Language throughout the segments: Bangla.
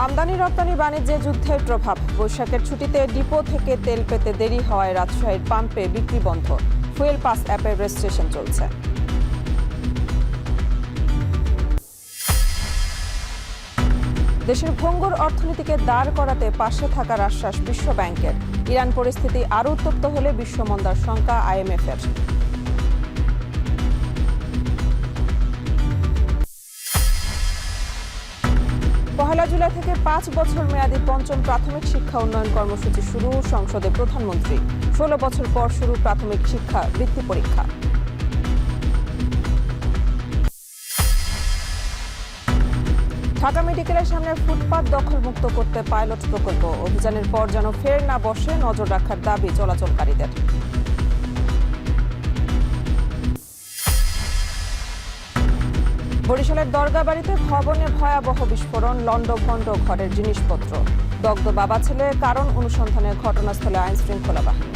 আমদানি রপ্তানি বাণিজ্যে যুদ্ধের প্রভাব। বৈশাখের ছুটিতে ডিপো থেকে তেল পেতে দেরি হওয়ায় রাজশাহীর পাম্পে বিক্রি বন্ধ। ফুয়েল পাস অ্যাপের রেজিস্ট্রেশন চলছে। দেশের ভঙ্গুর অর্থনীতিকে দাঁড় করাতে পাশে থাকার আশ্বাস বিশ্ব ব্যাংকের। ইরান পরিস্থিতি আরও উত্তপ্ত হলে বিশ্বমন্দার শঙ্কা IMF-এর। পহেলা জুলাই থেকে 5 বছর মেয়াদী পঞ্চম প্রাথমিক শিক্ষা উন্নয়ন কর্মসূচি শুরু। সংসদে প্রধানমন্ত্রী। 16 বছর পর শুরু প্রাথমিক শিক্ষা বৃত্তি পরীক্ষা। ঢাকা মেডিকেলের সামনে ফুটপাত দখলমুক্ত করতে পাইলট প্রকল্প। অভিযানের পর যেন ফের না বসে, নজর রাখার দাবি চলাচলকারীদের। বরিশালের দরগাবাড়িতে ভবনে ভয়াবহ বিস্ফোরণ, লন্ডভন্ড ঘরের জিনিসপত্র। দগ্ধ বাবা ছেলে, কারণ অনুসন্ধানে ঘটনাস্থলে আইন শৃঙ্খলা বাহিনী।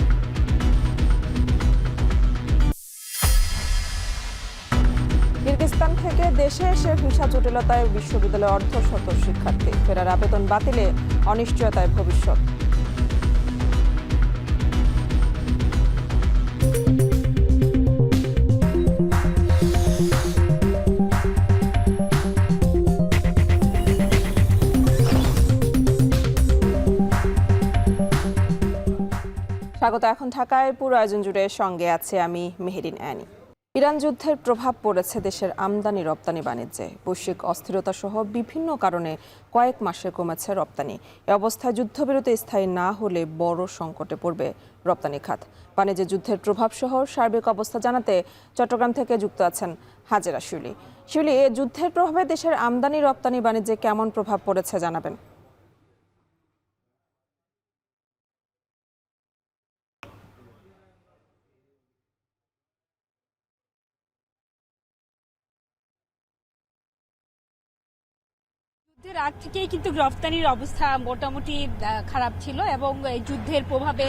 কিরগিজস্তান থেকে দেশে এসে ভিসা জটিলতায় বিশ্ববিদ্যালয়ে অর্ধশত শিক্ষার্থী। ফেরার আবেদন বাতিলে অনিশ্চয়তায় ভবিষ্যৎ। স্বাগত। এখন ঢাকায় পুরো আয়োজন জুড়ে সঙ্গে আছে আমি মেহেরিন অ্যানি। ইরান যুদ্ধের প্রভাব পড়েছে দেশের আমদানি রপ্তানি বাণিজ্যে। বৈশ্বিক অস্থিরতা সহ বিভিন্ন কারণে কয়েক মাসে কমেছে রপ্তানি। এ অবস্থায় যুদ্ধবিরতি স্থায়ী না হলে বড় সংকটে পড়বে রপ্তানি খাত। বাণিজ্যে যুদ্ধের প্রভাব সহ সার্বিক অবস্থা জানাতে চট্টগ্রাম থেকে যুক্ত আছেন হাজেরা শিউলি। শিউলি, যুদ্ধের প্রভাবে দেশের আমদানি রপ্তানি বাণিজ্যে কেমন প্রভাব পড়েছে জানাবেন। যুদ্ধের আগ থেকেই কিন্তু রপ্তানির অবস্থা মোটামুটি খারাপ ছিল এবং এই যুদ্ধের প্রভাবে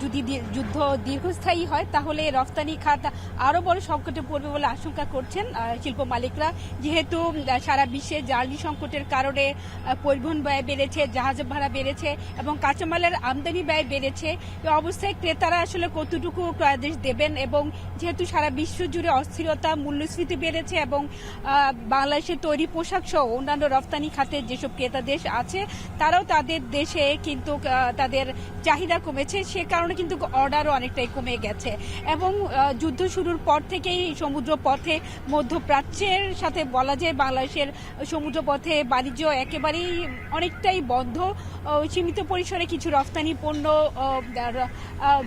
যদি যুদ্ধ দীর্ঘস্থায়ী হয় তাহলে রপ্তানি খাত আরো বড় সংকটে পড়বে বলে আশঙ্কা করছেন শিল্প মালিকরা। যেহেতু সারা বিশ্বে জ্বালানি সংকটের কারণে পরিবহন ব্যয় বেড়েছে, জাহাজ ভাড়া বেড়েছে এবং কাঁচামালের আমদানি ব্যয় বেড়েছে। এই অবস্থায় ক্রেতারা আসলে কতটুকু ক্রয়াদেশ দেবেন, এবং যেহেতু সারা বিশ্ব জুড়ে অস্থিরতা, মূল্যস্ফীতি বেড়েছে এবং বাংলাদেশের তৈরি পোশাক সহ অন্যান্য রপ্তানি খাতের যেসব ক্রেতা দেশ আছে তারাও তাদের দেশে কিন্তু তাদের চাহিদা কমেছে, সে কারণে কিন্তু অর্ডারও অনেকটাই কমে গেছে। এবং যুদ্ধ শুরুর পর থেকেই সমুদ্র পথে মধ্যপ্রাচ্যের সাথে বলা যায় বাংলাদেশের সমুদ্র পথে বাণিজ্য একেবারেই অনেকটাই বন্ধ। সীমিত পরিসরে কিছু রপ্তানি পণ্য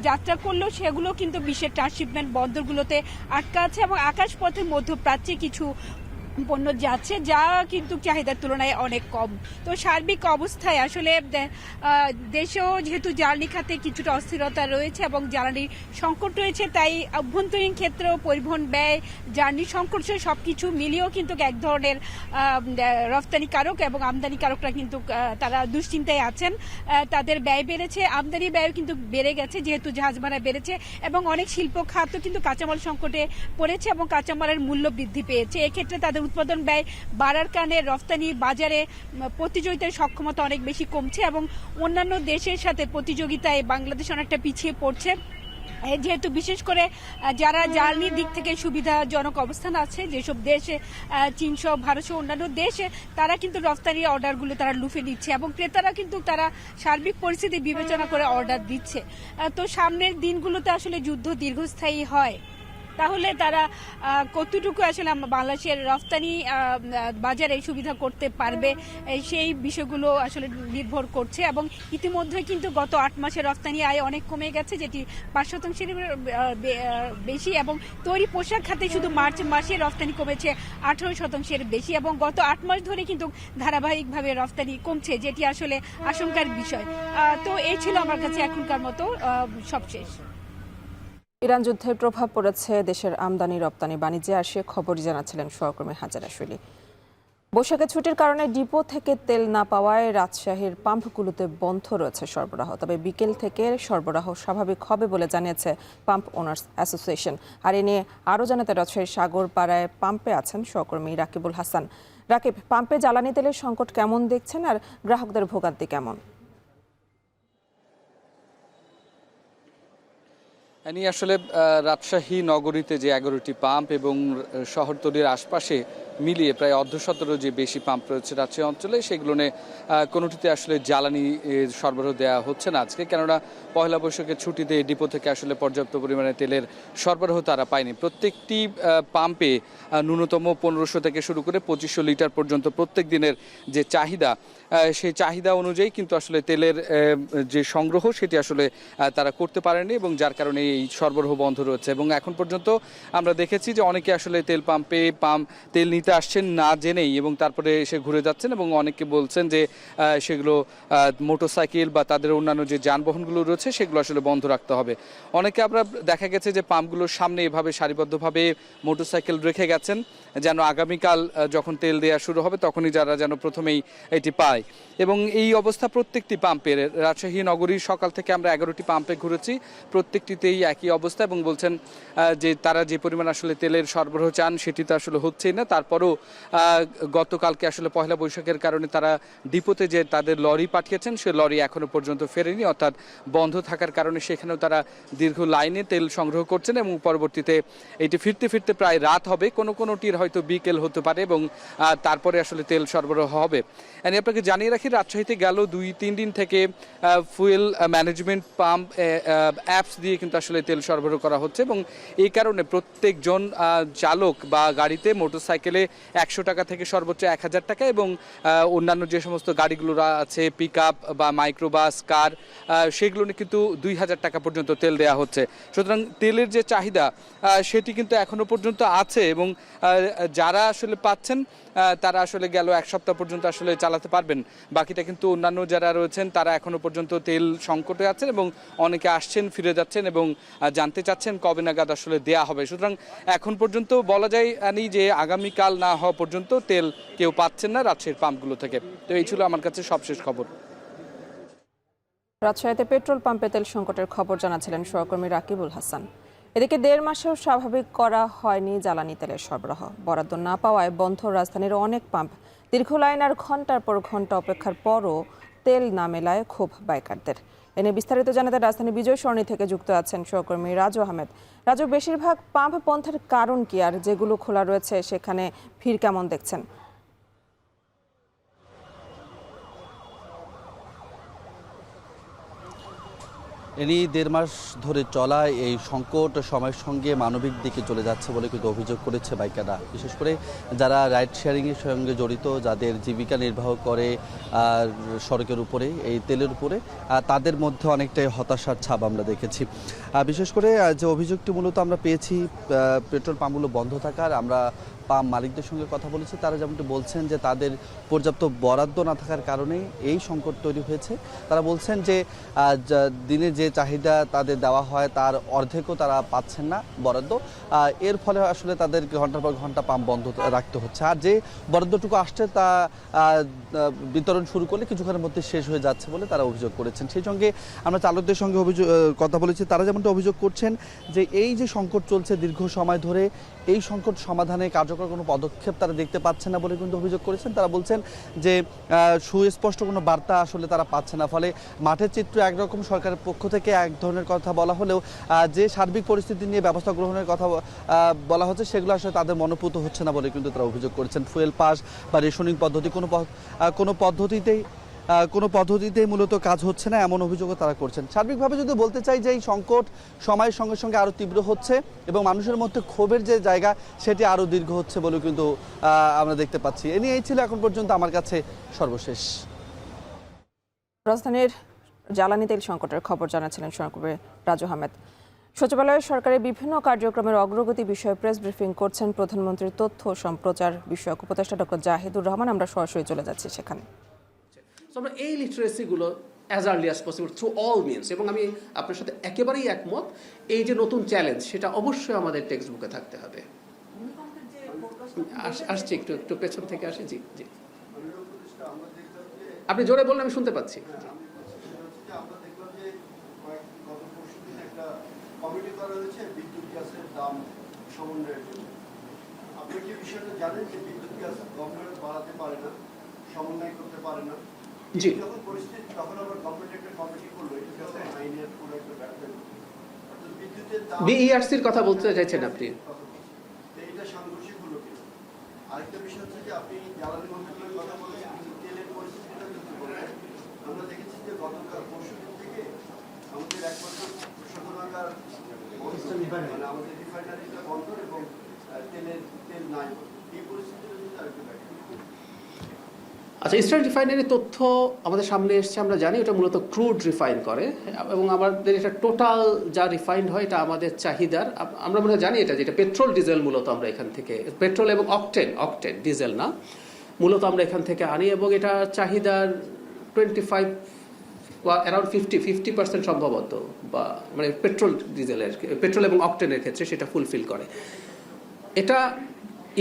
যাত্রা করলেও সেগুলো কিন্তু বিশ্বের ট্রান্সশিপমেন্ট বন্দরগুলোতে আটকা আছে এবং আকাশপথে মধ্যপ্রাচ্যে কিছু পণ্য যাচ্ছে, যা কিন্তু চাহিদার তুলনায় অনেক কম। তো সার্বিক অবস্থায় আসলে দেশেও যেহেতু জ্বালানি খাতে কিছুটা অস্থিরতা রয়েছে এবং জ্বালানির সংকট রয়েছে, তাই অভ্যন্তরীণ ক্ষেত্রেও পরিবহন ব্যয়, জ্বালানি সংকট সবকিছু মিলিয়েও কিন্তু এক ধরনের রপ্তানিকারক এবং আমদানিকারকরা কিন্তু তারা দুশ্চিন্তায় আছেন। তাদের ব্যয় বেড়েছে, আমদানি ব্যয় কিন্তু বেড়ে গেছে যেহেতু জাহাজ ভাড়া বেড়েছে এবং অনেক শিল্প খাতও কিন্তু কাঁচামাল সংকটে পড়েছে এবং কাঁচামালের মূল্য বৃদ্ধি পেয়েছে। এক্ষেত্রে তাদের উৎপাদন ব্যয় বাড়ার কারণে রপ্তানি বাজারে প্রতিযোগিতার সক্ষমতা অনেক বেশি কমছে এবং অন্যান্য দেশের সাথে প্রতিযোগিতায় বাংলাদেশ অনেকটা পিছিয়ে পড়ছে। যেহেতু বিশেষ করে যারা জ্বালানির দিক থেকে সুবিধাজনক অবস্থান আছে, যেসব দেশে চীন সহ ভারত সহ অন্যান্য দেশে, তারা কিন্তু রপ্তানির অর্ডারগুলো তারা লুফে নিচ্ছে এবং ক্রেতারা কিন্তু তারা সার্বিক পরিস্থিতি বিবেচনা করে অর্ডার দিচ্ছে। তো সামনের দিনগুলোতে আসলে যুদ্ধ দীর্ঘস্থায়ী হয় তাহলে তারা কতটুকু আসলে বাংলাদেশের রপ্তানি বাজারে সুবিধা করতে পারবে সেই বিষয়গুলো আসলে নির্ভর করছে। এবং ইতিমধ্যে কিন্তু গত 8 মাসে রপ্তানি আয় অনেক কমে গেছে, যেটি 5% বেশি, এবং তৈরি পোশাক খাতে শুধু মার্চ মাসে রপ্তানি কমেছে 18% বেশি এবং গত 8 মাস ধরে কিন্তু ধারাবাহিকভাবে রপ্তানি কমছে, যেটি আসলে আশঙ্কার বিষয়। তো এই ছিল আমার কাছে এখনকার মতো সবশেষ। ইরান যুদ্ধের প্রভাব পড়েছে দেশের আমদানি রপ্তানি বাণিজ্যে, আর সে খবরই জানাচ্ছিলেন সহকর্মী হাজেরা শিউলি। বৈশাখে ছুটির কারণে ডিপো থেকে তেল না পাওয়ায় রাজশাহীর পাম্পগুলোতে বন্ধ রয়েছে সরবরাহ। তবে বিকেল থেকে সরবরাহ স্বাভাবিক হবে বলে জানিয়েছে পাম্প ওনার্স অ্যাসোসিয়েশন। আর এ নিয়ে আরও জানাতে রাজশাহীর সাগরপাড়ায় পাম্পে আছেন সহকর্মী রাকিবুল হাসান। রাকিব, পাম্পে জ্বালানি তেলের সংকট কেমন দেখছেন আর গ্রাহকদের ভোগান্তি কেমন? আসলে রাজশাহী নগরীতে যে 11টি পাম্প এবং শহরতলির আশপাশে মিলিয়ে প্রায় অর্ধশতেরও যে বেশি পাম্প রয়েছে রাজশাহী অঞ্চলে, সেগুলো নিয়ে কোনোটিতে আসলে জ্বালানি সরবরাহ দেওয়া হচ্ছে না আজকে, কেননা পয়লা বৈশাখের ছুটিতে ডিপো থেকে আসলে পর্যাপ্ত পরিমাণে তেলের সরবরাহ তারা পায়নি। প্রত্যেকটি পাম্পে ন্যূনতম 1500 থেকে শুরু করে 2500 লিটার পর্যন্ত প্রত্যেক দিনের যে চাহিদা, সেই চাহিদা অনুযায়ী কিন্তু আসলে তেলের যে সংগ্রহ সেটি আসলে তারা করতে পারেনি, এবং যার কারণে এই সরবরাহ বন্ধ রয়েছে। এবং এখন পর্যন্ত আমরা দেখেছি যে অনেকে আসলে তেল পাম্পে তেল নিতে আসছেন না জেনেই, এবং তারপরে এসে ঘুরে যাচ্ছেন, এবং অনেকে বলছেন যে সেগুলো মোটরসাইকেল বা তাদের অন্যান্য যে যানবাহনগুলো রয়েছে সেগুলো আসলে বন্ধ রাখতে হবে। অনেকে আমরা দেখা গেছে যে পাম্পগুলোর সামনে এভাবে সারিবদ্ধভাবে মোটরসাইকেল রেখে গেছেন, যেন আগামীকাল যখন তেল দেওয়া শুরু হবে তখনই যারা যেন প্রথমেই এটি পায়। এবং এই অবস্থা প্রত্যেকটি পাম্পের, রাজশাহী নগরীর সকাল থেকে আমরা 11টি পাম্পে ঘুরেছি, প্রত্যেকটিতেই একই অবস্থা, এবং বলছেন যে তারা যে পরিমাণ আসলে তেলের সরবরাহ চান সেটি তো আসলে হচ্ছেই না। তারপরও গতকালকে আসলে পয়লা বৈশাখের কারণে তারা ডিপোতে যে তাদের লরি পাঠিয়েছেন, সে লরি এখনো পর্যন্ত ফেরেনি, অর্থাৎ বন্ধ থাকার কারণে সেখানেও তারা দীর্ঘ লাইনে তেল সংগ্রহ করছেন, এবং পরবর্তীতে এটি ফিরতে ফিরতে প্রায় রাত হবে, কোনোটির হয়তো বিকেল হতে পারে, এবং তারপরে আসলে তেল সরবরাহ হবে। আমি আপনাকে জানিয়ে রাখি, রাজশাহীতে গেল 2-3 দিন থেকে ফুয়েল ম্যানেজমেন্ট পাম্প অ্যাপস দিয়ে কিন্তু আসলে তেল সরবরাহ করা হচ্ছে, এবং এই কারণে প্রত্যেকজন চালক বা গাড়িতে মোটরসাইকেলে 100 টাকা থেকে সর্বোচ্চ 1000 টাকা, এবং অন্যান্য যে সমস্ত গাড়িগুলো আছে পিকআপ বা মাইক্রোবাস কার, সেগুলো কিন্তু 2000 টাকা পর্যন্ত তেল দেওয়া হচ্ছে। সুতরাং তেলের যে চাহিদা সেটি কিন্তু এখনো পর্যন্ত আছে, এবং যারা আসলে পাচ্ছেন তারা আসলে গেল এক সপ্তাহ পর্যন্ত আসলে চালাতে পারবেন। বাকিটা কিন্তু অন্যান্য যারা রয়েছেন তারা এখনো পর্যন্ত তেল সংকটে আছেন, এবং অনেকে আসছেন ফিরে যাচ্ছেন এবং জানতে চাচ্ছেন কবে নাগাদ আসলে দেয়া হবে। সুতরাং এখন পর্যন্ত বলা যায় যে আগামীকাল না হওয়া পর্যন্ত তেল কেউ পাচ্ছেন না রাজশাহীর পাম্পগুলো থেকে। তো এই ছিল আমার কাছে সবশেষ খবর। রাজশাহীতে পেট্রোল পাম্পে তেল সংকটের খবর জানাচ্ছিলেন সহকর্মী রাকিবুল হাসান। এদিকে 1.5 মাসেও স্বাভাবিক করা হয়নি জ্বালানি তেলের সরবরাহ। বরাদ্দ না পাওয়ায় বন্ধ রাজধানীর অনেক পাম্প। দীর্ঘ লাইন আর ঘন্টার পর ঘন্টা অপেক্ষার পরও তেল না মেলায় ক্ষোভ বাইকারদের। এনে বিস্তারিত জানাতে রাজধানী বিজয় সরণি থেকে যুক্ত আছেন সহকর্মী রাজু আহমেদ। রাজু, বেশিরভাগ পাম্প বন্ধের কারণ কি, আর যেগুলো খোলা রয়েছে সেখানে ভিড় কেমন দেখছেন? এরই 1.5 মাস ধরে চলা এই সংকট সময়ের সঙ্গে মানবিক দিকে চলে যাচ্ছে বলে কিন্তু অভিযোগ করেছে বাইকাররা। বিশেষ করে যারা রাইড শেয়ারিংয়ের সঙ্গে জড়িত, যাদের জীবিকা নির্বাহ করে সড়কের উপরে এই তেলের উপরে, তাদের মধ্যে অনেকটাই হতাশার ছাপ আমরা দেখেছি। বিশেষ করে যে অভিযোগটি মূলত আমরা পেয়েছি পেট্রোল পাম্পগুলো বন্ধ থাকার, আমরা পাম্প মালিকদের সঙ্গে কথা বলেছি, তারা যেমনটি বলছেন যে তাদের পর্যাপ্ত বরাদ্দ না থাকার কারণেই এই সংকট তৈরি হয়েছে। তারা বলছেন যে দিনে যে চাহিদা তাদের দেওয়া হয় তার অর্ধেকও তারা পাচ্ছেন না বরাদ্দ, এর ফলে আসলে তাদের ঘন্টার পর ঘন্টা পাম্প বন্ধ রাখতে হচ্ছে। আর যে বরাদ্দটুকু আসছে তা বিতরণ শুরু করলে কিছুক্ষণের মধ্যে শেষ হয়ে যাচ্ছে বলে তারা অভিযোগ করেছেন। সেই সঙ্গে আমরা চালকদের সঙ্গে কথা বলেছি, তারা যেমনটা অভিযোগ করছেন যে এই যে সংকট চলছে দীর্ঘ সময় ধরে, এই সংকট সমাধানে কার্যকর কোনো পদক্ষেপ তারা দেখতে পাচ্ছে না বলে কিন্তু অভিযোগ করেছেন। তারা বলছেন যে সুস্পষ্ট কোনো বার্তা আসলে তারা পাচ্ছে না, ফলে মাঠের চিত্র একরকম, সরকারের পক্ষ থেকে এক ধরনের কথা বলা হলেও যে সার্বিক পরিস্থিতি নিয়ে ব্যবস্থা গ্রহণের কথা বলা হচ্ছে সেগুলো আসলে তাদের মনোপুত হচ্ছে না বলে কিন্তু তারা অভিযোগ করেছেন। ফুয়েল পাস বা রেশনিং পদ্ধতি কোনো পদ্ধতিতেই মূলত কাজ হচ্ছে না, এমন অভিযোগও তারা করছেন। সার্বিকভাবে যদি বলতে চাই যে এই সংকট সময়ের সঙ্গে সঙ্গে আরও তীব্র হচ্ছে, এবং মানুষের মধ্যে ক্ষোভের যে জায়গা সেটি আরও দীর্ঘ হচ্ছে বলেও কিন্তু আমরা দেখতে পাচ্ছি। এ নিয়ে এই ছিল এখন পর্যন্ত আমার কাছে সর্বশেষ। রাজধানীর জ্বালানি তেল সংকটের খবর জানাচ্ছিলেন সহকর্মী রাজু আহমেদ। সচিবালয়ে সরকারের বিভিন্ন কার্যক্রমের অগ্রগতি বিষয়ে প্রেস ব্রিফিং করছেন প্রধানমন্ত্রীর তথ্য সম্প্রচার বিষয়ক উপদেষ্টা ডক্টর জাহিদুর রহমান। আমরা সরাসরি চলে যাচ্ছি সেখানে। আমরা এই লিটারেসিগুলো as early as possible through all means, এবং আমি আপনার সাথে একেবারেই একমত, এই যে নতুন চ্যালেঞ্জ সেটা অবশ্যই আমাদের টেক্সট বুকে থাকতে হবে। আসছি একটু পেছন থেকে আসি। জি জি, আপনি জোরে বললে আমি শুনতে পাচ্ছি। আমরা দেখলাম যে গত পরশুদিন একটা কমিটি করা হয়েছে বিদ্যুৎ গ্যাসের দাম সমন্বয়ের জন্য। আপনি কি বিষয়টা জানেন যে বিদ্যুৎ গ্যাস গভর্নমেন্ট বাড়াতে পারে না, সমন্বয় করতে পারে না? জি, যখন পরিস্থিতি তখন আবার গভর্নমেন্ট একটা কমিটি করলো, এটা যাতে আইনের পুরো একটা ব্যাপার। অর্থাৎ বিদ্যুতের দাম বিইআরসির কথা বলতে চাইছেন আপনি? এইটা সাংঘর্ষিক হলো কিনা? আরেকটা বিষয় হচ্ছে যে আপনি জ্বালানি মন্ত্রণালয়ের কথা বলেছেন, কিন্তু তেলের পরিস্থিতিটা যদি বলেন, আমরা দেখেছি যে গতকাল পরশুদিন থেকে আমাদের একমাত্র শোধনাগার মানে আমাদের রিফাইনারিটা বন্ধ এবং তেল নাই। এই পরিস্থিতিটা যদি আরেকটু ব্যাখ্যা করবেন। আচ্ছা, ইস্টার্ন রিফাইনারির তথ্য আমাদের সামনে এসছে, আমরা জানি ওটা মূলত ক্রুড রিফাইন করে এবং আমাদের এটা টোটাল যা রিফাইন্ড হয় এটা আমাদের চাহিদার, আমরা মনে জানি এটা যেটা পেট্রোল ডিজেল মূলত আমরা এখান থেকে, পেট্রোল এবং অকটেন ডিজেল না, মূলত আমরা এখান থেকে আনি এবং এটা চাহিদার 25 অ্যারাউন্ড 50% সম্ভবত, বা মানে পেট্রোল এবং অকটেনের ক্ষেত্রে সেটা ফুলফিল করে। এটা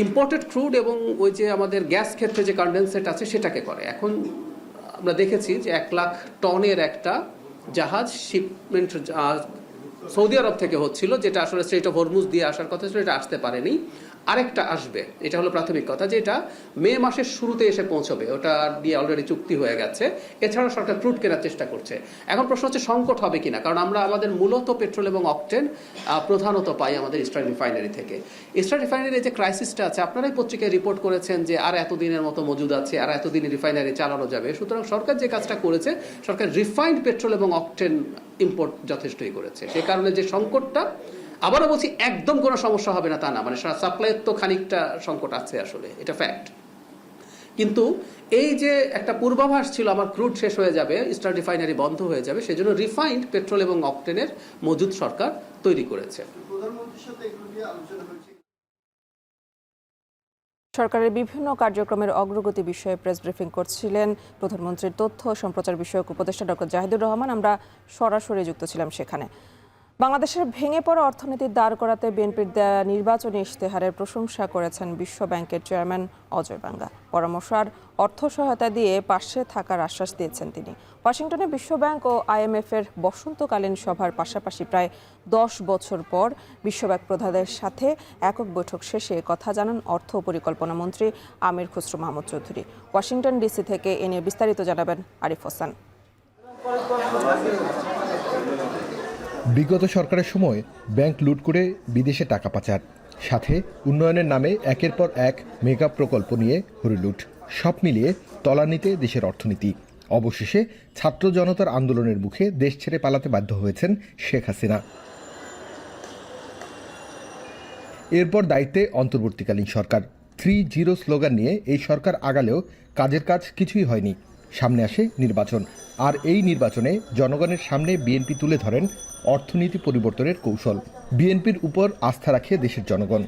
ইম্পোর্টেড ক্রুড এবং ওই যে আমাদের গ্যাস ক্ষেত্রে যে কনডেনসেট আছে সেটাকে করে। এখন আমরা দেখেছি যে 1 লাখ টনের একটা জাহাজ শিপমেন্ট সৌদি আরব থেকে হচ্ছিল, যেটা আসলে স্ট্রেট অফ হরমুজ দিয়ে আসার কথা ছিল, এটা আসতে পারেনি। আরেকটা আসবে, এটা হলো প্রাথমিক কথা, যে এটা মে মাসের শুরুতে এসে পৌঁছবে, ওটা দিয়ে অলরেডি চুক্তি হয়ে গেছে। এছাড়া সরকার ক্রুড কেনার চেষ্টা করছে। এখন প্রশ্ন হচ্ছে সংকট হবে কিনা, কারণ আমরা আমাদের মূলত পেট্রোল এবং অকটেন প্রধানত পাই আমাদের ইস্টার্ন রিফাইনারি থেকে। ইস্টার্ন রিফাইনারির যে ক্রাইসিসটা আছে, আপনারাই পত্রিকায় রিপোর্ট করেছেন যে আর এতদিনের মতো মজুদ আছে, আর এতদিন রিফাইনারি চালানো যাবে। সুতরাং সরকার যে কাজটা করেছে, সরকার রিফাইন্ড পেট্রোল এবং অকটেন ইম্পোর্ট যথেষ্টই করেছে। সে কারণে যে সংকটটা, আবারও বলছি, একদম কোনো সমস্যা হবে না তা না, মানে সাপ্লাইয়ের তো খানিকটা সংকট আছে, আসলে এটা ফ্যাক্ট। কিন্তু এই যে একটা পূর্বাভাস ছিল আমার ক্রুড শেষ হয়ে যাবে, ইস্টার্ন রিফাইনারি বন্ধ হয়ে যাবে, সেজন্য রিফাইন্ড পেট্রোল এবং অকটেনের মজুদ সরকার তৈরি করেছে। প্রধানমন্ত্রীর সাথে এগুলো নিয়ে আলোচনা হয়েছে। সরকারের বিভিন্ন কার্যক্রমের অগ্রগতি বিষয়ে প্রেস ব্রিফিং করছিলেন প্রধানমন্ত্রীর তথ্য ও সম্প্রচার বিষয়ক উপদেষ্টা ডক্টর জাহিদুর রহমান। আমরা সরাসরি যুক্ত ছিলাম সেখানে। বাংলাদেশের ভেঙে পড়া অর্থনীতি দাঁড় করাতে বিএনপির দেয়া নির্বাচনী ইশতেহারের প্রশংসা করেছেন বিশ্ব ব্যাংকের চেয়ারম্যান অজয় বাঙ্গা। পরামর্শ আর অর্থ সহায়তা দিয়ে পাশে থাকার আশ্বাস দিয়েছেন তিনি। ওয়াশিংটনে বিশ্ব ব্যাংক ও আইএমএফের বসন্তকালীন সভার পাশাপাশি প্রায় 10 বছর পর বিশ্বব্যাংক প্রধানদের সাথে একক বৈঠক শেষে কথা জানান অর্থ ও পরিকল্পনা মন্ত্রী আমির খুসরো মাহমুদ চৌধুরী। ওয়াশিংটন ডিসি থেকে এ নিয়ে বিস্তারিত জানাবেন আরিফ হোসেন। বিগত সরকারের সময় ব্যাংক লুট করে বিদেশে টাকা পাচার, সাথে উন্নয়নের নামে একের পর এক মেগা প্রকল্প নিয়ে হরিলুট, সব মিলিয়ে তলানিতে দেশের অর্থনীতি। অবশেষে ছাত্র জনতার আন্দোলনের মুখে দেশ ছেড়ে পালাতে বাধ্য হয়েছেন শেখ হাসিনা। এরপর দায়িত্বে অন্তর্বর্তীকালীন সরকার। 3-0 স্লোগান নিয়ে এই সরকার আগালেও কাজের কাজ কিছুই হয়নি। সামনে আসে নির্বাচন, আর এই নির্বাচনে জনগণের সামনে বিএনপি তুলে ধরেন অর্থনীতি পরিবর্তনের কৌশল। বিএনপির উপর আস্থা রাখে দেশের জনগণ।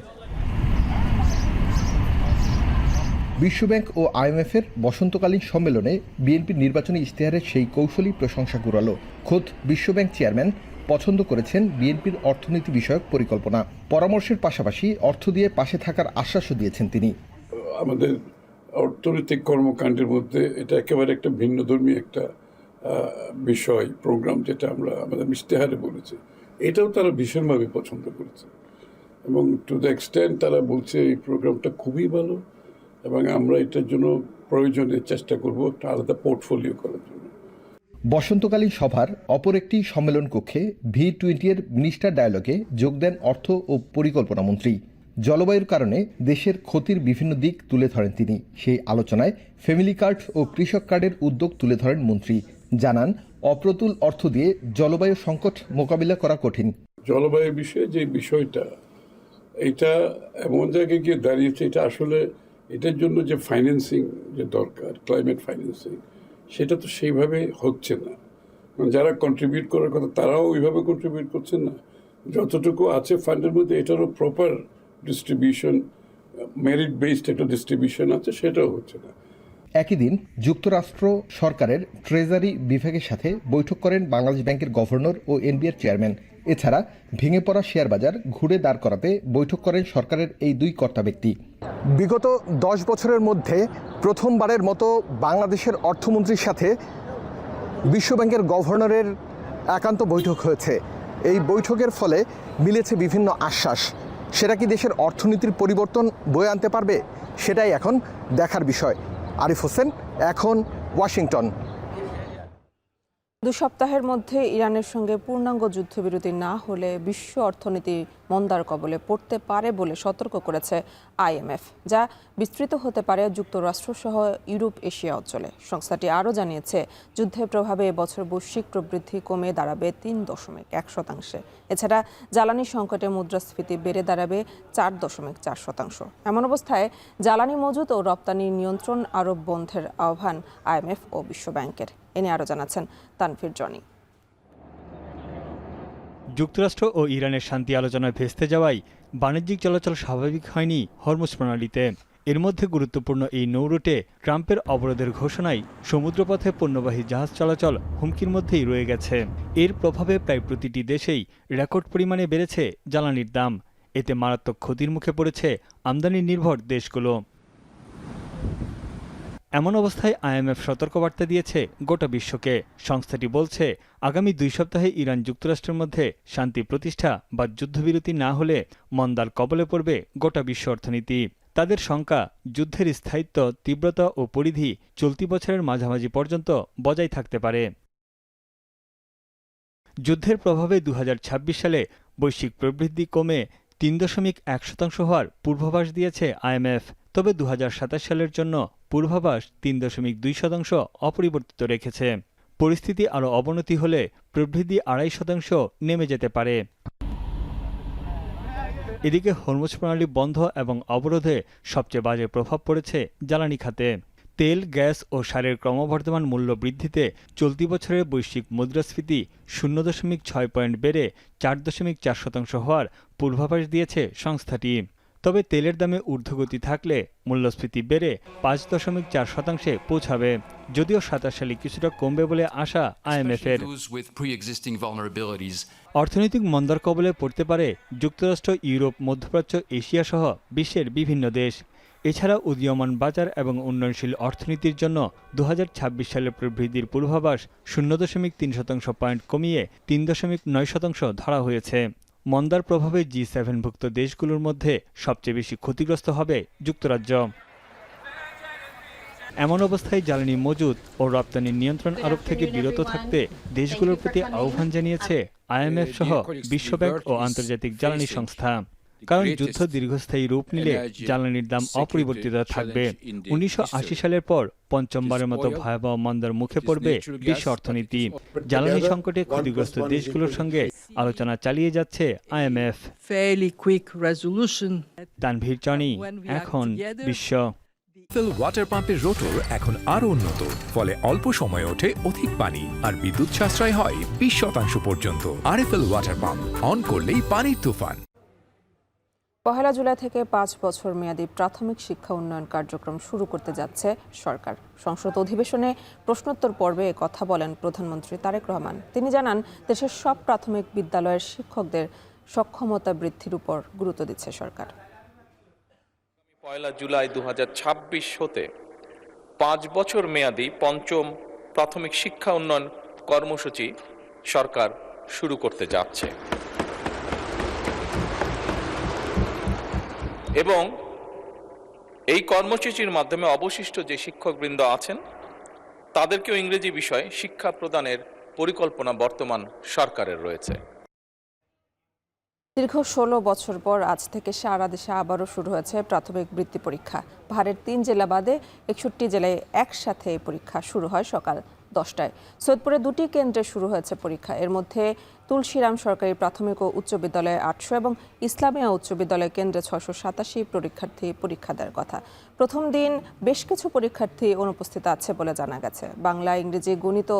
বিশ্বব্যাংক ও আইএমএফের বসন্তকালীন সম্মেলনে বিএনপির নির্বাচনী ইশতেহারের সেই কৌশলী প্রশংসা কুড়ালো। খোদ বিশ্বব্যাংক চেয়ারম্যান পছন্দ করেছেন বিএনপির অর্থনীতি বিষয়ক পরিকল্পনা। পরামর্শের পাশাপাশি অর্থ দিয়ে পাশে থাকার আশ্বাসও দিয়েছেন তিনি। আমাদের অর্থনৈতিক কর্মকাণ্ডের মধ্যে এটা একেবারে একটা ভিন্নধর্মী একটা বিষয়, প্রোগ্রাম, যেটা আমরা আমাদের ইশতেহারে বলেছি, এটাও তারা ভীষণভাবে পছন্দ করেছে এবং টু দ্য এক্সটেন্ট তারা বলছে এই প্রোগ্রামটা খুবই ভালো এবং আমরা এটার জন্য প্রয়োজনে চেষ্টা করব একটা আলাদা পোর্টফোলিও করার জন্য। বসন্তকালীন সভার অপর একটি সম্মেলন কক্ষে V20 এর মিনিস্টার ডায়ালগে যোগ দেন অর্থ ও পরিকল্পনা মন্ত্রী। জলবায়ুর কারণে দেশের ক্ষতির বিভিন্ন দিক তুলে ধরেন তিনি। সেই আলোচনায় ফ্যামিলি কার্ড ও কৃষক কার্ডের উদ্যোগ তুলে ধরেন মন্ত্রী। জানান, অপ্রতুল অর্থ দিয়ে জলবায়ু সংকট মোকাবিলা করা কঠিন। জলবায়ু বিষয়ে যে বিষয়টা, এটা এমন জায়গায় গিয়ে দাঁড়িয়েছে, এটা আসলে এটার জন্য যে ফাইন্যান্সিং যে দরকার, ক্লাইমেট ফাইন্যান্সিং, সেটা তো সেইভাবে হচ্ছে না। যারা কন্ট্রিবিউট করার কথা তারাও ওইভাবে কন্ট্রিবিউট করছেন না। যতটুকু আছে ফান্ডের মধ্যে এটারও প্রপার ডিস্ট্রিবিউশন, মেরিট বেসড একটা ডিস্ট্রিবিউশন আছে, সেটাও হচ্ছে না। একই দিন যুক্তরাষ্ট্র সরকারের ট্রেজারি বিভাগের সাথে বৈঠক করেন বাংলাদেশ ব্যাংকের গভর্নর ও এনবিআর চেয়ারম্যান। এছাড়া ভেঙে পড়া শেয়ার বাজার ঘুরে দাঁড় করাতে বৈঠক করেন সরকারের এই দুই কর্তা ব্যক্তি। বিগত 10 বছরের মধ্যে প্রথমবারের মতো বাংলাদেশের অর্থমন্ত্রীর সাথে বিশ্বব্যাংকের গভর্নরের একান্ত বৈঠক হয়েছে। এই বৈঠকের ফলে মিলেছে বিভিন্ন আশ্বাস। সেটা কি দেশের অর্থনীতির পরিবর্তন বয়ে আনতে পারবে, সেটাই এখন দেখার বিষয়। আরিফ হোসেন, এখন ওয়াশিংটন। 2 সপ্তাহের মধ্যে ইরানের সঙ্গে পূর্ণাঙ্গ যুদ্ধবিরতি না হলে বিশ্ব অর্থনীতি মন্দার কবলে পড়তে পারে বলে সতর্ক করেছে IMF, যা বিস্তৃত হতে পারে যুক্তরাষ্ট্রসহ ইউরোপ এশিয়া অঞ্চলে। সংস্থাটি আরও জানিয়েছে, যুদ্ধের প্রভাবে এবছর বৈশ্বিক প্রবৃদ্ধি কমে দাঁড়াবে 3.1%। এছাড়া জ্বালানি সংকটে মুদ্রাস্ফীতি বেড়ে দাঁড়াবে 4.4%। এমন অবস্থায় জ্বালানি মজুত ও রপ্তানি নিয়ন্ত্রণ আরোপ বন্ধের আহ্বান IMF ও বিশ্বব্যাংকের। এ নিয়ে আরও জানাচ্ছেন তানভীর জনি। যুক্তরাষ্ট্র ও ইরানের শান্তি আলোচনায় ভেস্তে যাওয়ায় বাণিজ্যিক চলাচল স্বাভাবিক হয়নি হরমুজ প্রণালীতে। এর মধ্যে গুরুত্বপূর্ণ এই নৌরুটে ট্রাম্পের অবরোধের ঘোষণায় সমুদ্রপথে পণ্যবাহী জাহাজ চলাচল হুমকির মধ্যেই রয়ে গেছে। এর প্রভাবে প্রায় প্রতিটি দেশেই রেকর্ড পরিমাণে বেড়েছে জ্বালানির দাম। এতে মারাত্মক ক্ষতির মুখে পড়েছে আমদানি নির্ভর দেশগুলো। এমন অবস্থায় IMF সতর্কবার্তা দিয়েছে গোটা বিশ্বকে। সংস্থাটি বলছে, আগামী 2 সপ্তাহে ইরান যুক্তরাষ্ট্রের মধ্যে শান্তি প্রতিষ্ঠা বা যুদ্ধবিরতি না হলে মন্দার কবলে পড়বে গোটা বিশ্ব অর্থনীতি। তাদের শঙ্কা, যুদ্ধের স্থায়িত্ব, তীব্রতা ও পরিধি চলতি বছরের মাঝামাঝি পর্যন্ত বজায় থাকতে পারে। যুদ্ধের প্রভাবে 2026 সালে বৈশ্বিক প্রবৃদ্ধি কমে 3.1% হওয়ার পূর্বাভাস দিয়েছে IMF। তবে 2027 সালের জন্য পূর্বাভাস 3.2% অপরিবর্তিত রেখেছে। পরিস্থিতি আরও অবনতি হলে প্রবৃদ্ধি 2.5% নেমে যেতে পারে। এদিকে হরমুজ প্রণালী বন্ধ এবং অবরোধে সবচেয়ে বাজে প্রভাব পড়েছে জ্বালানি খাতে। তেল, গ্যাস ও সারের ক্রমবর্ধমান মূল্য বৃদ্ধিতে চলতি বছরের বৈশ্বিক মুদ্রাস্ফীতি 0.6 পয়েন্ট বেড়ে 4.4% হওয়ার পূর্বাভাস দিয়েছে সংস্থাটি। তবে তেলের দামে ঊর্ধ্বগতি থাকলে মূল্যস্ফীতি বেড়ে 5.4%-এ পৌঁছাবে, যদিও 27 সালে কিছুটা কমবে বলে আশা IMF-এর। অর্থনৈতিক মন্দার কবলে পড়তে পারে যুক্তরাষ্ট্র, ইউরোপ, মধ্যপ্রাচ্য, এশিয়া সহ বিশ্বের বিভিন্ন দেশ। এছাড়া উদীয়মান বাজার এবং উন্নয়নশীল অর্থনীতির জন্য 2026 সালের প্রবৃদ্ধির পূর্বাভাস 0.3% পয়েন্ট কমিয়ে 3.9% ধরা হয়েছে। মন্দার প্রভাবে G7ভুক্ত দেশগুলোর মধ্যে সবচেয়ে বেশি ক্ষতিগ্রস্ত হবে যুক্তরাজ্য। এমন অবস্থায় জ্বালানি মজুত ও রপ্তানি নিয়ন্ত্রণ আরোপ থেকে বিরত থাকতে দেশগুলোর প্রতি আহ্বান জানিয়েছে IMF সহ বিশ্বব্যাংক ও আন্তর্জাতিক জ্বালানি সংস্থা। কারণ যুদ্ধ দীর্ঘস্থায়ী রূপ নিলে জ্বালানির দাম অপরিবর্তিত থাকবে। 1980 সালের পর পঞ্চমবারের মতো ভয়াবহ মন্দার মুখে পড়বে বিশ্ব অর্থনীতি। জ্বালানি সংকটে ক্ষতিগ্রস্ত দেশগুলোর সঙ্গে আলোচনা চালিয়ে যাচ্ছে IMF। তানভীর জনি, এখন বিশ্ব। আরএফএল ওয়াটার পাম্পের রোটর এখন আরো উন্নত, ফলে অল্প সময়ে ওঠে অধিক পানি আর বিদ্যুৎ সাশ্রয় হয় 20% পর্যন্ত। আরএফএল ওয়াটার পাম্প, অন করলেই পানির তুফান। 1 জুলাই থেকে 5 বছর মেয়াদী প্রাথমিক শিক্ষা উন্নয়ন কার্যক্রম শুরু করতে যাচ্ছে সরকার। সংসদ অধিবেশনে প্রশ্নোত্তর পর্বে কথা বলেন প্রধানমন্ত্রী তারেক রহমান। তিনি জানান, দেশের সব প্রাথমিক বিদ্যালয়ের শিক্ষকদের সক্ষমতা বৃদ্ধির উপর গুরুত্ব দিচ্ছে সরকার। 1 জুলাই 2026 হতে 5 বছর মেয়াদী পঞ্চম প্রাথমিক শিক্ষা উন্নয়ন কর্মসূচি সরকার শুরু করতে যাচ্ছে এবং এই কর্মসূচির মাধ্যমে অবশিষ্ট যে শিক্ষকবৃন্দ আছেন তাদেরকেও ইংরেজি বিষয়ে শিক্ষা প্রদানের পরিকল্পনা বর্তমান সরকারের রয়েছে। দীর্ঘ 16 বছর পর আজ থেকে সারা দেশে আবারও শুরু হয়েছে প্রাথমিক বৃত্তি পরীক্ষা। ভারতের 3 জেলা বাদে 61 জেলায় একসাথে এই পরীক্ষা শুরু হয় সকাল 10টায়। সৈয়দপুরে 2টি কেন্দ্রে শুরু হয়েছে পরীক্ষা। এর মধ্যে তুলসীরাম সরকারি প্রাথমিক ও উচ্চ বিদ্যালয়ে 800 এবং ইসলামিয়া উচ্চ বিদ্যালয় কেন্দ্রে 687 পরীক্ষার্থী পরীক্ষা দেওয়ার কথা। প্রথম দিন বেশ কিছু পরীক্ষার্থী অনুপস্থিত আছে বলে জানা গেছে। বাংলা, ইংরেজি, গণিত,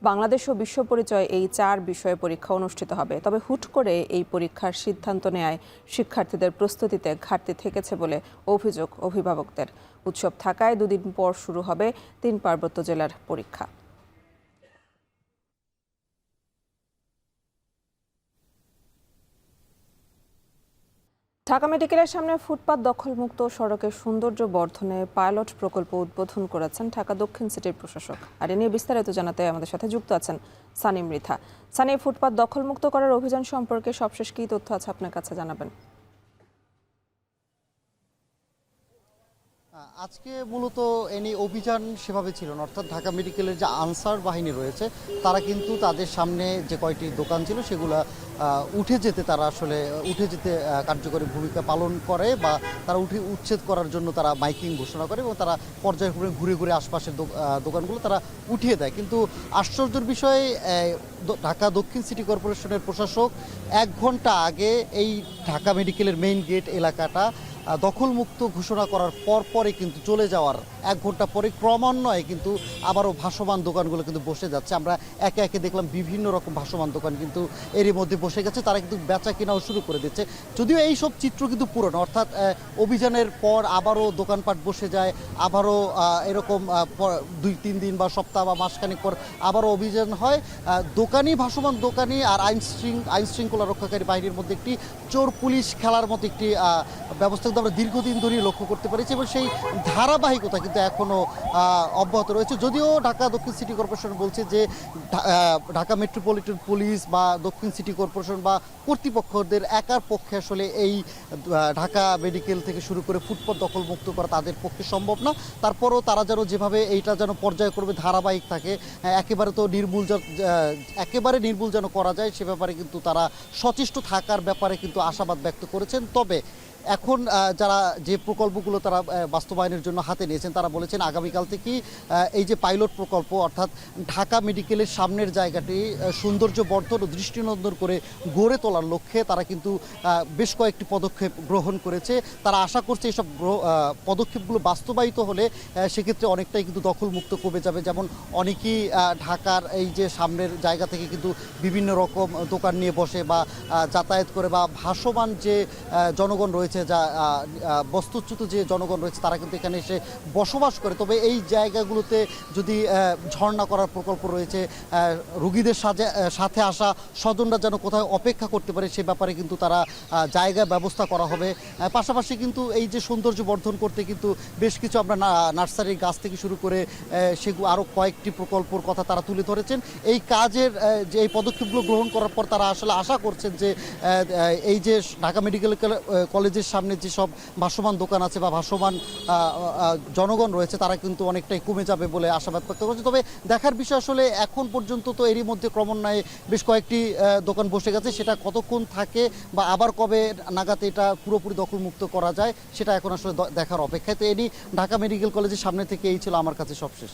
বাংলাদেশ ও বিশ্ব পরিচয় এই 4 বিষয়ে পরীক্ষা অনুষ্ঠিত হবে। তবে হুট করে এই পরীক্ষার সিদ্ধান্ত নেয় শিক্ষার্থীদের প্রস্তুতিতে ঘাটতি থেকেছে বলে অভিযোগ অভিভাবকদের। উৎসব থাকায় 2 দিন পর শুরু হবে 3 পার্বত্য জেলার পরীক্ষা। ঢাকা মেডিকেলের সামনে ফুটপাত দখলমুক্ত সড়কের সৌন্দর্য বর্ধনে পাইলট প্রকল্প উদ্বোধন করেছেন ঢাকা দক্ষিণ সিটির প্রশাসক। আর এ নিয়ে বিস্তারিত জানাতে আমাদের সাথে যুক্ত আছেন সানি মৃথা। সানি, ফুটপাত দখলমুক্ত করার অভিযান সম্পর্কে সবশেষ কী তথ্য আছে আপনার কাছে জানাবেন? আজকে মূলত এনি অভিযান সেভাবে ছিল না, অর্থাৎ ঢাকা মেডিকেলের যে আনসার বাহিনী রয়েছে তারা কিন্তু তাদের সামনে যে কয়টি দোকান ছিল সেগুলো উঠে যেতে কার্যকরী ভূমিকা পালন করে বা তারা উচ্ছেদ করার জন্য তারা মাইকিং ঘোষণা করে এবং তারা পর্যায়ক্রমে ঘুরে ঘুরে আশপাশের দোকানগুলো তারা উঠিয়ে দেয়। কিন্তু আশ্চর্যের বিষয়ে ঢাকা দক্ষিণ সিটি কর্পোরেশনের প্রশাসক 1 ঘন্টা আগে এই ঢাকা মেডিকেলের মেইন গেট এলাকাটা দখলমুক্ত ঘোষণা করার পরে কিন্তু চলে যাওয়ার 1 ঘন্টা পরে ক্রমান্বয়ে কিন্তু আবারও ভাসমান দোকানগুলো কিন্তু বসে যাচ্ছে। আমরা একে একে দেখলাম বিভিন্ন রকম ভাসমান দোকান কিন্তু এরই মধ্যে বসে গেছে, তারা কিন্তু বেচা কেনাও শুরু করে দিচ্ছে। যদিও এই সব চিত্র কিন্তু পুরনো, অর্থাৎ অভিযানের পর আবারও দোকানপাট বসে যায়, আবারও এরকম 2-3 দিন বা সপ্তাহ বা মাসখানেক পর আবারও অভিযান হয়। ভাসমান দোকানি আর আইন শৃঙ্খলা রক্ষাকারী বাহিনীর মধ্যে একটি চোর পুলিশ খেলার মতো একটি ব্যবস্থা আমরা দীর্ঘদিন ধরেই লক্ষ্য করতে পেরেছি এবং সেই ধারাবাহিকতা কিন্তু এখনও অব্যাহত রয়েছে। যদিও ঢাকা দক্ষিণ সিটি কর্পোরেশন বলছে যে ঢাকা মেট্রোপলিটন পুলিশ বা দক্ষিণ সিটি কর্পোরেশন বা কর্তৃপক্ষদের একার পক্ষে আসলে এই ঢাকা মেডিকেল থেকে শুরু করে ফুটপাত দখলমুক্ত করা তাদের পক্ষে সম্ভব না। তারপরও তারা যেভাবে এইটা যেন পর্যায়ক্রমে ধারাবাহিক থাকে, একেবারে নির্মূল যেন করা যায় সে ব্যাপারে কিন্তু তারা সচেষ্ট থাকার ব্যাপারে কিন্তু আশাবাদ ব্যক্ত করেছেন। তবে এখন যারা যে প্রকল্পগুলো তারা বাস্তবায়নের জন্য হাতে নিয়েছেন তারা বলেছেন আগামীকাল থেকেই এই যে পাইলট প্রকল্প অর্থাৎ ঢাকা মেডিকেলের সামনের জায়গাটি সৌন্দর্য বর্ধন ও দৃষ্টিনন্দন করে গড়ে তোলার লক্ষ্যে তারা কিন্তু বেশ কয়েকটি পদক্ষেপ গ্রহণ করেছে। তারা আশা করছে এইসব পদক্ষেপগুলো বাস্তবায়িত হলে সেক্ষেত্রে অনেকটাই কিন্তু দখলমুক্ত কমে যাবে। যেমন অনেকেই ঢাকার এই যে সামনের জায়গা থেকে কিন্তু বিভিন্ন রকম দোকান নিয়ে বসে বা যাতায়াত করে বা ভাসমান যে জনগণ রয়েছে, যা বস্তুচ্যুত যে জনগণ রয়েছে তারা কিন্তু এখানে এসে বসবাস করে। তবে এই জায়গাগুলোতে যদি ঝর্ণা করার প্রকল্প রয়েছে, রোগীদের সাথে আসা স্বজনরা যেন কোথাও অপেক্ষা করতে পারে সে ব্যাপারে কিন্তু তারা জায়গা ব্যবস্থা করা হবে। পাশাপাশি কিন্তু এই যে সৌন্দর্য বর্ধন করতে কিন্তু বেশ কিছু আমরা নার্সারির গাছ থেকে শুরু করে সেগুলো আরও কয়েকটি প্রকল্পর কথা তারা তুলে ধরেছেন। এই কাজের যে এই পদক্ষেপগুলো গ্রহণ করার পর তারা আসলে আশা করছেন যে এই যে ঢাকা মেডিকেল কলেজের সামনে যেসব ভাসমান দোকান আছে বা ভাসমান জনগণ রয়েছে তারা কিন্তু অনেকটাই কমে যাবে বলে আশাবাদ ব্যক্ত করছে। তবে দেখার বিষয় আসলে এখন পর্যন্ত তো এরই মধ্যে ক্রমান্বয়ে বেশ কয়েকটি দোকান বসে গেছে, সেটা কতক্ষণ থাকে বা আবার কবে নাগাদ এটা পুরোপুরি দখলমুক্ত করা যায় সেটা এখন আসলে দেখার অপেক্ষায়। তো এনি ঢাকা মেডিকেল কলেজের সামনে থেকে এই ছিল আমার কাছে সবশেষ।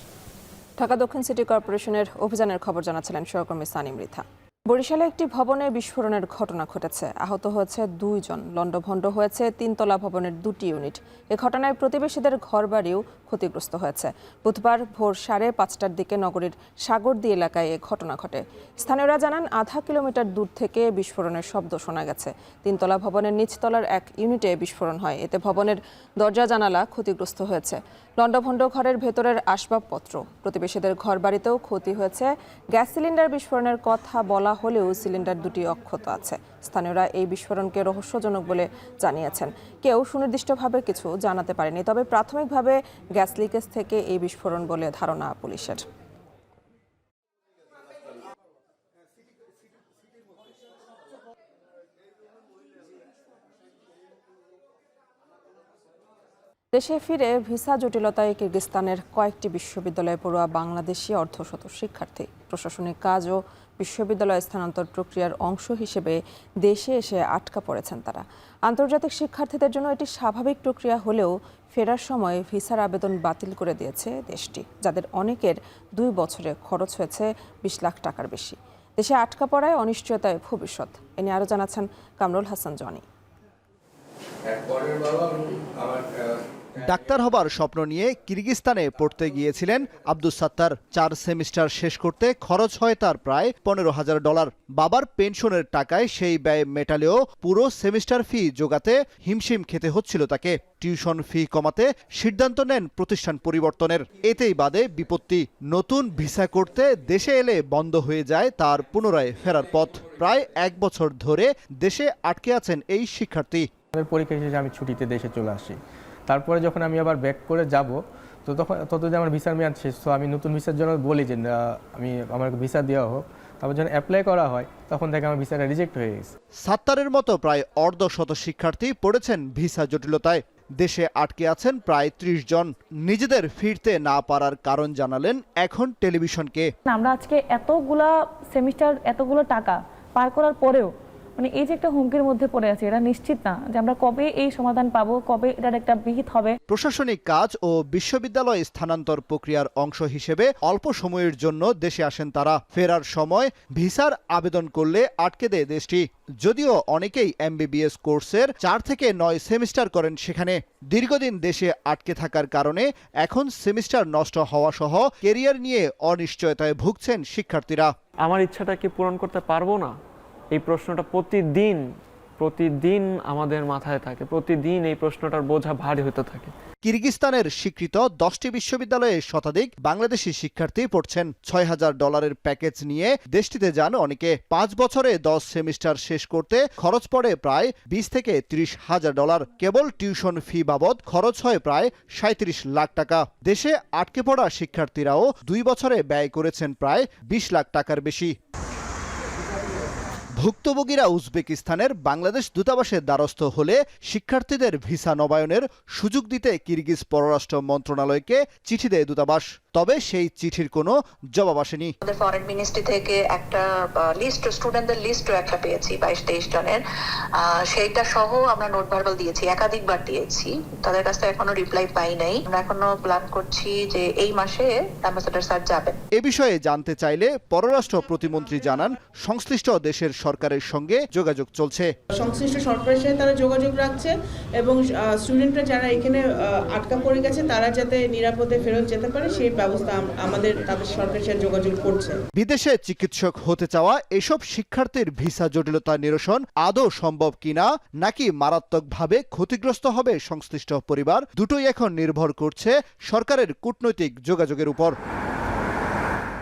ঢাকা দক্ষিণ সিটি কর্পোরেশনের অভিযানের খবর জানাচ্ছিলেন সহকর্মী সানি মৃথা। বরিশালে একটি ভবনে বিস্ফোরণের ঘটনা ঘটেছে, আহত হয়েছে 2 জন, লণ্ডভণ্ড হয়েছে 3 তলা ভবনের 2টি ইউনিট। এ ঘটনায় প্রতিবেশীদের ঘরবাড়িও ক্ষতিগ্রস্ত হয়েছে। বুধবার ভোর 5:30টার দিকে নগরীর সাগরদী এলাকায় এ ঘটনা ঘটে। স্থানীয়রা জানান আধা কিলোমিটার দূর থেকে বিস্ফোরণের শব্দ শোনা গেছে। 3 তলা ভবনের নিচতলার এক ইউনিটে বিস্ফোরণ হয়, এতে ভবনের দরজা জানালা ক্ষতিগ্রস্ত হয়েছে। লণ্ডভণ্ড ঘরের ভেতরের আসবাবপত্র, প্রতিবেশীদের ঘরবাড়িতেও ক্ষতি হয়েছে। গ্যাস সিলিন্ডার বিস্ফোরণের কথা বলা হলেও সিলিন্ডার 2টি অক্ষত আছে। স্থানীয়রা এই বিস্ফোরণকে রহস্যজনক বলে জানিয়েছেন। কেউ সুনির্দিষ্টভাবে কিছু জানাতে পারেনি, তবে প্রাথমিকভাবে গ্যাস লিকেজ থেকে এই বিস্ফোরণ বলে ধারণা পুলিশের। দেশে ফিরে ভিসা জটিলতায় কিরগিজস্তানের কয়েকটি বিশ্ববিদ্যালয়ে পড়ুয়া বাংলাদেশি অর্ধশত শিক্ষার্থী প্রশাসনিক কাজ ও বিশ্ববিদ্যালয় স্থানান্তর প্রক্রিয়ার অংশ হিসেবে দেশে এসে আটকা পড়েছেন তারা। আন্তর্জাতিক শিক্ষার্থীদের জন্য এটি স্বাভাবিক প্রক্রিয়া হলেও ফেরার সময় ভিসার আবেদন বাতিল করে দিয়েছে দেশটি, যাদের অনেকের 2 বছরে খরচ হয়েছে 20 লাখ টাকার বেশি। দেশে আটকা পড়ায় অনিশ্চয়তায় ভবিষ্যৎ। এ নিয়ে আরও জানাচ্ছেন কামরুল হাসান জনি। ডাক্তার হবার স্বপ্ন নিয়ে কিরগিজস্তানে পড়তে গিয়েছিলেন আব্দুস সাত্তার। 4 সেমিস্টার শেষ করতে খরচ হয় তার প্রায় $15,000। বাবার পেনশনের টাকায় সেই ব্যয় মেটালেও পুরো সেমিস্টার ফি জোগাতে হিমশিম খেতে হচ্ছিল তাকে। টিউশন ফি কমাতে সিদ্ধান্ত নেন প্রতিষ্ঠান পরিবর্তনের। এতেই বাদে বিপত্তি, নতুন ভিসা করতে দেশে এলে বন্ধ হয়ে যায় তার পুনরায় ফেরার পথ। প্রায় 1 বছর ধরে দেশে আটকে আছেন এই শিক্ষার্থী। পরীক্ষা শেষে আমি ছুটিতে দেশে চলে আসি। তারপরে যখন আমি আবার ব্যাক করে যাব তো ততদিন আমার ভিসার মেয়াদ শেষ। তো আমি নতুন ভিসার জন্য বলি যে আমার ভিসা দেওয়া হোক। তারপর যখন অ্যাপ্লাই করা হয় তখন থেকে আমার ভিসাটা রিজেক্ট হয়ে গেছে। সাত্তারের মতো প্রায় অর্ধশত শিক্ষার্থী পড়েছেন ভিসা জটিলতায়। দেশে আটকে আছেন প্রায় ৩০ জন। নিজেদের ফিরতে না পারার কারণ জানালেন এখন টেলিভিশনকে। আমরা আজকে এতগুলো সেমিস্টার এতগুলো টাকা পার করার পরেও এই যে একটা হুমকির মধ্যে পড়ে আছে, এটা নিশ্চিত না যে আমরা কবে এই সমাধান পাবো, কবে এটার একটা বিহিত হবে। প্রশাসনিক কাজ ও বিশ্ববিদ্যালয় স্থানান্তর প্রক্রিয়ার অংশ হিসেবে অল্প সময়ের জন্য দেশে আসেন তারা। ফেরার সময় ভিসার আবেদন করলে আটকে দেয় দেশটি। যদিও অনেকেই MBBS কোর্সের 4 থেকে 9 সেমিস্টার করেন সেখানে। দীর্ঘদিন দেশে আটকে থাকার কারণে এখন সেমিস্টার নষ্ট হওয়া সহ কেরিয়ার নিয়ে অনিশ্চয়তায় ভুগছেন শিক্ষার্থীরা। আমার ইচ্ছাটা কি পূরণ করতে পারবো না, এই প্রশ্নটা প্রতিদিন আমাদের মাথায় থাকে। প্রতিদিন এই প্রশ্নটার বোঝা ভারী হতে থাকে। কিরগিজস্তানের স্বীকৃত 10টি বিশ্ববিদ্যালয়ে শতাধিক বাংলাদেশি শিক্ষার্থী পড়ছেন। $6,000 প্যাকেজ নিয়ে দেশটিতে যান অনেকে। 5 বছরে 10 সেমিস্টার শেষ করতে খরচ পড়ে প্রায় $20,000 থেকে $30,000। কেবল টিউশন ফি বাবদ খরচ হয় প্রায় 37 লাখ টাকা। দেশে আটকে পড়া শিক্ষার্থীরাও 2 বছরে ব্যয় করেছেন প্রায় 20 লাখ টাকার বেশি। ভুক্তভোগীরা উজবেকিস্তানের বাংলাদেশ দূতাবাসের দ্বারস্থ হলে শিক্ষার্থীদের ভিসা নবায়নের সুযোগ দিতে কিরগিজ পররাষ্ট্র মন্ত্রণালয়কে চিঠি দেয় দূতাবাস। তবে সেই চিঠির কোনো জবাব আসেনি। আমাদের ফরেন মিনিস্ট্রি থেকে একটা লিস্ট, স্টুডেন্টদের লিস্টও একটা পেয়েছি 22-23 জনের। সেইটা সহ আমরা নোট ভার্বাল দিয়েছি, একাধিকবার দিয়েছি। তাদের কাছ থেকে এখনো রিপ্লাই পাই নাই। আমরা এখনো প্ল্যান করছি যে এই মাসে অ্যাম্বাসেডর স্যার যাবেন। এ বিষয়ে জানতে চাইলে পররাষ্ট্র প্রতিমন্ত্রী জানান সংশ্লিষ্ট দেশের সরকারের সঙ্গে যোগাযোগ চলছে। সংশ্লিষ্ট সরকারের সাথে তারা যোগাযোগ রাখছে এবং স্টুডেন্টরা যারা এখানে আটকা পড়ে গেছে তারা যাতে নিরাপদে ফেরত যেতে পারে সেই ব্যবস্থা আমাদের তাদের সরকারের সাথে যোগাযোগ করছে। বিদেশে চিকিৎসক হতে চাওয়া এসব শিক্ষার্থীর ভিসা জটিলতা নিরসন আদৌ সম্ভব কিনা, নাকি মারাত্মকভাবে ক্ষতিগ্রস্ত হবে সংশ্লিষ্ট পরিবার, দুটোই এখন নির্ভর করছে সরকারের কূটনৈতিক যোগাযোগের উপর।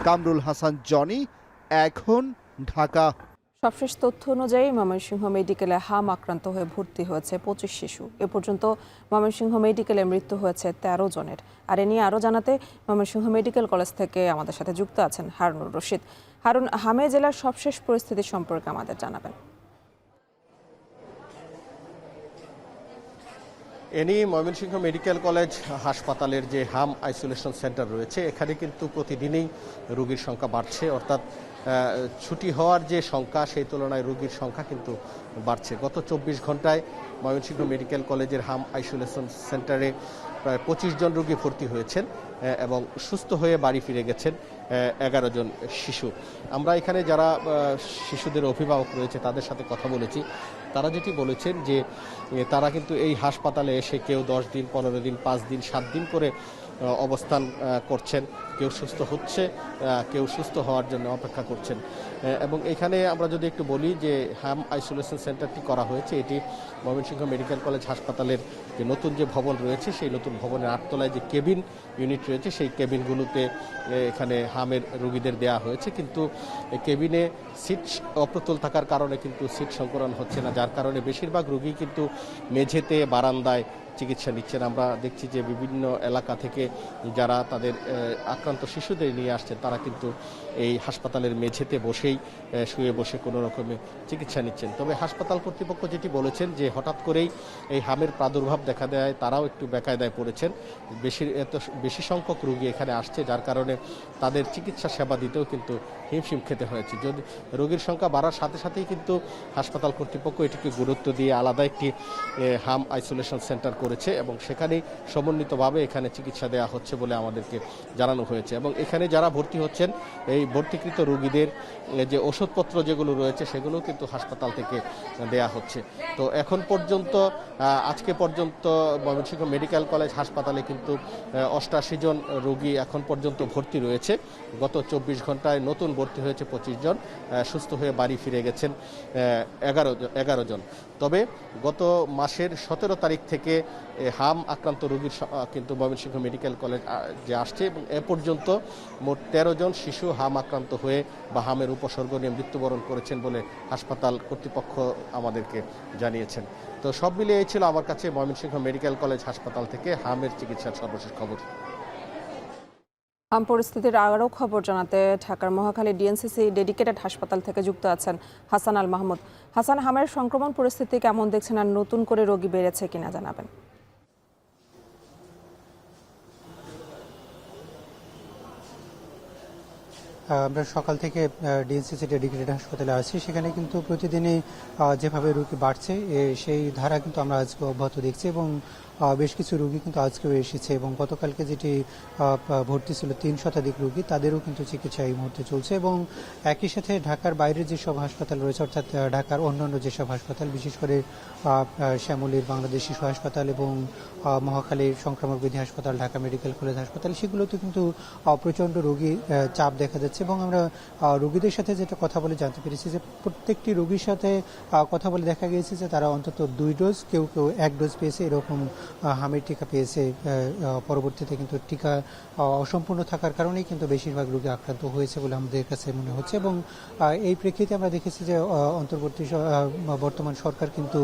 কামরুল হাসান, জনি, এখন, ঢাকা। সবশেষ তথ্য অনুযায়ী ময়মনসিংহ মেডিকেলে হাম আক্রান্ত হয়ে ভর্তি হয়েছে 25 শিশু। এ পর্যন্ত ময়মনসিংহ মেডিকেলে মৃত্যু হয়েছে 13 জনের। আর এ নিয়ে আরও জানাতে ময়মনসিংহ মেডিকেল কলেজ থেকে আমাদের সাথে যুক্ত আছেন হারুনুর রশিদ। হারুন, হামে জেলার সবশেষ পরিস্থিতি সম্পর্কে আমাদের জানাবেন। এনি ময়মনসিংহ মেডিকেল কলেজ হাসপাতালের যে হাম আইসোলেশন সেন্টার রয়েছে, এখানে কিন্তু প্রতিদিনই রোগীর সংখ্যা বাড়ছে। অর্থাৎ ছুটি হওয়ার যে সংখ্যা সেই তুলনায় রোগীর সংখ্যা কিন্তু বাড়ছে। গত 24 ঘন্টায় ময়মনসিংহ মেডিকেল কলেজের হাম আইসোলেশন সেন্টারে প্রায় 25 জন রোগী ভর্তি হয়েছেন এবং সুস্থ হয়ে বাড়ি ফিরে গেছেন 11 জন শিশু। আমরা এখানে যারা শিশুদের অভিভাবক রয়েছে তাদের সাথে কথা বলেছি। তারা যেটি বলেছেন যে তারা কিন্তু এই হাসপাতালে এসে কেউ 10 দিন, 15 দিন, 5 দিন, 7 দিন করে অবস্থান করছেন। কেউ সুস্থ হচ্ছে, কেউ সুস্থ হওয়ার জন্য অপেক্ষা করছেন। এবং এখানে আমরা যদি একটু বলি যে হাম আইসোলেশন সেন্টারটি করা হয়েছে, এটি ময়মনসিংহ মেডিকেল কলেজ হাসপাতালের যে নতুন যে ভবন রয়েছে সেই নতুন ভবনের 8 তলায় যে কেবিন ইউনিট রয়েছে সেই কেবিনগুলোতে এখানে হামের রোগীদের দেয়া হয়েছে। কিন্তু কেবিনে সিট অপ্রতুল থাকার কারণে কিন্তু সিট সংকলন হচ্ছে না, যার কারণে বেশিরভাগ রোগী কিন্তু মেঝেতে, বারান্দায় চিকিৎসা নিচ্ছেন। আমরা দেখছি যে বিভিন্ন এলাকা থেকে যারা তাদের আক্রান্ত শিশুদের নিয়ে আসছেন তারা কিন্তু এই হাসপাতালের মেঝেতে বসেই শুয়ে বসে কোনো রকমে চিকিৎসা নিচ্ছেন। তবে হাসপাতাল কর্তৃপক্ষ যেটি বলেছেন যে হঠাৎ করেই এই হামের প্রাদুর্ভাব দেখা দেয়, তারাও একটু বেকায়দায় পড়েছেন। বেশি সংখ্যক রোগী এখানে আসছে, যার কারণে তাদের চিকিৎসা সেবা দিতেও কিন্তু হিমশিম খেতে হয়েছে। যদি রোগীর সংখ্যা বাড়ার সাথে সাথেই কিন্তু হাসপাতাল কর্তৃপক্ষ এটিকে গুরুত্ব দিয়ে আলাদা একটি হাম আইসোলেশন সেন্টার করেছে এবং সেখানেই সমন্বিতভাবে এখানে চিকিৎসা দেওয়া হচ্ছে বলে আমাদেরকে জানানো হয়েছে। এবং এখানে যারা ভর্তি হচ্ছেন এই ভর্তিকৃত রোগীদের যে ওষুধপত্র যেগুলো রয়েছে সেগুলো কিন্তু হাসপাতাল থেকে দেয়া হচ্ছে। তো এখন পর্যন্ত আজকে পর্যন্ত ময়মনসিংহ মেডিকেল কলেজ হাসপাতালে কিন্তু 88 জন রোগী এখন পর্যন্ত ভর্তি রয়েছে। গত 24 ঘন্টায় নতুন ভর্তি হয়েছে 25 জন, সুস্থ হয়ে বাড়ি ফিরে গেছেন 11 জন। তবে গত মাসের 17 তারিখ থেকে হাম আক্রান্ত রোগীর কিন্তু ময়মনসিংহ মেডিকেল কলেজ যে আসছে এবং এ পর্যন্ত মোট 13 জন শিশু হাম আক্রান্ত হয়ে বা হামের উপসর্গ নিয়ে মৃত্যুবরণ করেছেন বলে হাসপাতাল কর্তৃপক্ষ আমাদেরকে জানিয়েছেন। তো সব মিলিয়ে এই ছিল আমার কাছে ময়মনসিংহ মেডিকেল কলেজ হাসপাতাল থেকে হামের চিকিৎসার সর্বশেষ খবর। হাম পরিস্থিতির আরও খবর জানাতে ঢাকার মহাখালী ডিএনসিসি ডেডিকেটেড হাসপাতাল থেকে যুক্ত আছেন হাসান আল মাহমুদ। হাসান, হামের সংক্রমণ পরিস্থিতি কেমন দেখছেন আর নতুন করে রোগী বেড়েছে কিনা জানাবেন। আমরা সকাল থেকে ডিএনসিসি ডেডিকেটেড হাসপাতালে আছি, সেখানে কিন্তু প্রতিদিনই যেভাবে রোগী বাড়ছে সেই ধারা কিন্তু আমরা আজকে অব্যাহত দেখছি এবং বেশ কিছু রোগী কিন্তু আজকেও এসেছে এবং গতকালকে যেটি ভর্তি ছিল 3 শতাধিক রোগী, তাদেরও কিন্তু চিকিৎসা এই মুহূর্তে চলছে এবং একই সাথে ঢাকার বাইরের যেসব হাসপাতাল রয়েছে, অর্থাৎ ঢাকার অন্যান্য যেসব হাসপাতাল, বিশেষ করে শ্যামলীর বাংলাদেশ শিশু হাসপাতাল এবং মহাখালীর সংক্রামক ব্যাধি হাসপাতাল, ঢাকা মেডিকেল কলেজ হাসপাতাল, সেগুলোতে কিন্তু প্রচণ্ড রোগী চাপ দেখা যাচ্ছে এবং আমরা রোগীদের সাথে যেটা কথা বলে জানতে পেরেছি যে প্রত্যেকটি রোগীর সাথে কথা বলে দেখা গিয়েছে যে তারা অন্তত 2 ডোজ, কেউ 1 ডোজ পেয়েছে, এরকম হামের টিকা পেয়েছে। পরবর্তীতে কিন্তু টিকা অসম্পূর্ণ থাকার কারণেই কিন্তু বেশিরভাগ রোগী আক্রান্ত হয়েছে বলে আমাদের কাছে মনে হচ্ছে এবং এই প্রেক্ষিতে আমরা দেখেছি যে বর্তমান সরকার কিন্তু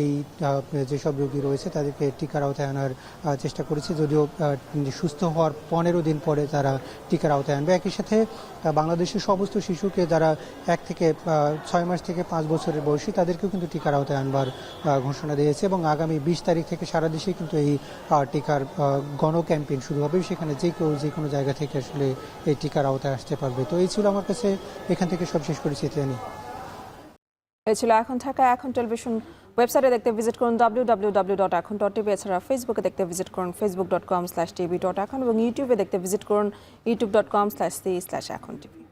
এই যেসব রোগী রয়েছে তাদেরকে টিকার আওতায় আনার চেষ্টা করেছে, যদিও সুস্থ হওয়ার 15 দিন পরে তারা টিকার আওতায় আনবে। একই সাথে বাংলাদেশের সমস্ত শিশুকে যারা 1 থেকে 6 মাস থেকে 5 বছরের বয়সী, তাদেরকেও কিন্তু টিকার আওতায় আনবার ঘোষণা দিয়েছে এবং আগামী 20 তারিখ থেকে সারা দেশে কিন্তু এই টিকার গণ ক্যাম্পেইন শুরু হবে, সেখানে যে কেউ যে কোনো জায়গা থেকে আসলে এই টিকার আওতায় আসতে পারবে। তো এই ছিল আমার কাছে, এখান থেকে সব শেষ করেছি। এই ছিল এখন থাকা এখন টেলিভিশন। ওয়েবসাইটে দেখতে ভিজিট করুন www.ekhon.tv, এছাড়া ফেসবুকে দেখতে ভিজিট করুন facebook.com/tv.ekhon এবং ইউটিউবে দেখতে ভিজিট করুন youtube.com/c/ekhon tv।